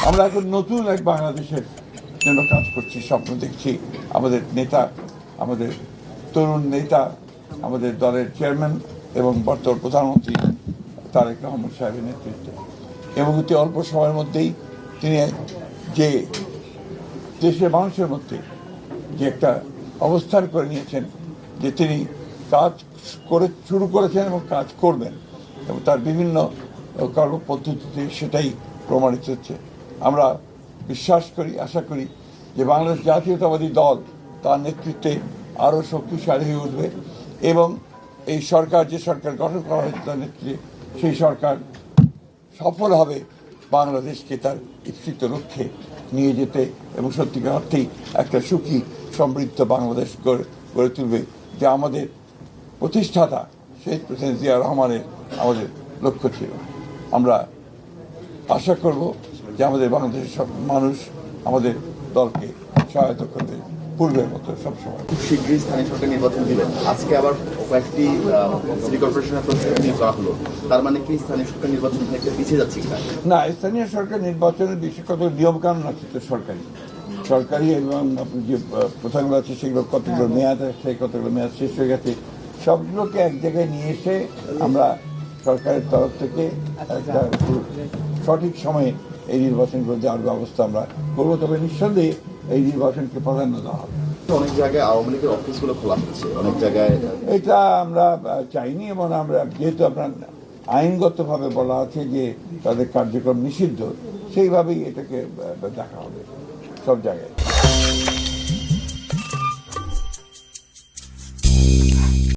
আমরা এখন নতুন এক বাংলাদেশের জন্য কাজ করছি, স্বপ্ন দেখছি। আমাদের নেতা, আমাদের তরুণ নেতা, আমাদের দলের চেয়ারম্যান এবং বর্তমান প্রধানমন্ত্রী তারেক রহমান সাহেবের নেতৃত্বে এবং অতি অল্প সময়ের মধ্যেই তিনি যে দেশের মানুষের মধ্যে যে একটা অবস্থান করে নিয়েছেন, যে তিনি কাজ করে শুরু করেছেন এবং কাজ করবেন এবং তার বিভিন্ন কর্মপদ্ধতিতে সেটাই প্রমাণিত হচ্ছে। আমরা বিশ্বাস করি, আশা করি যে বাংলাদেশ জাতীয়তাবাদী দল তার নেতৃত্বে আরও শক্তিশালী হয়ে উঠবে এবং এই সরকার, যে সরকার গঠন করা হয়েছে তার নেতৃত্বে, সেই সরকার সফল হবে বাংলাদেশকে তার ইচ্ছিত লক্ষ্যে নিয়ে যেতে এবং সত্যিকার অর্থেই একটা সুখী সমৃদ্ধ বাংলাদেশ গড়ে তুলবে, যা আমাদের প্রতিষ্ঠাতা শহীদ প্রেসিডেন্ট জিয়া রহমানের আমাদের লক্ষ্য ছিল। আমরা আশা করব যে আমাদের বাংলাদেশের সব মানুষ আমাদের দলকে সহায়তা করবে পূর্বের মতো সবসময়। খুব শীঘ্রই স্থানীয় সরকার নির্বাচন দিবেন, আজকে আবার কয়েকটি সিটি কর্পোরেশনের প্রতিনিধি করা হলো, তার মানে কি স্থানীয় সরকার নির্বাচন থেকে পিছিয়ে যাচ্ছে কিনা? না, স্থানীয় সরকার নির্বাচনের বিষয়ে কত নিয়মকানুন আছে তো সরকারি এবং যে প্রথাগুলো আছে সেগুলো কতগুলো মেয়াদ আছে, কতগুলো মেয়াদ শেষ হয়ে গেছে, সবগুলোকে এক জায়গায় নিয়ে এসে আমরা সরকারের তরফ থেকে একটা সঠিক সময়ে এই নির্বাচনগুলো দেওয়ার ব্যবস্থা আমরা করবো। তবে নিঃসন্দেহে এই নির্বাচনকে প্রাধান্য দেওয়া হবে। অনেক জায়গায় আওয়ামী লীগের অফিসগুলো খোলা হচ্ছে, অনেক জায়গায় এটা আমরা চাইনি এবং আমরা যেহেতু আপনার আইনগতভাবে বলা আছে যে তাদের কার্যক্রম নিষিদ্ধ, সেইভাবেই এটাকে দেখা হবে সব জায়গায়।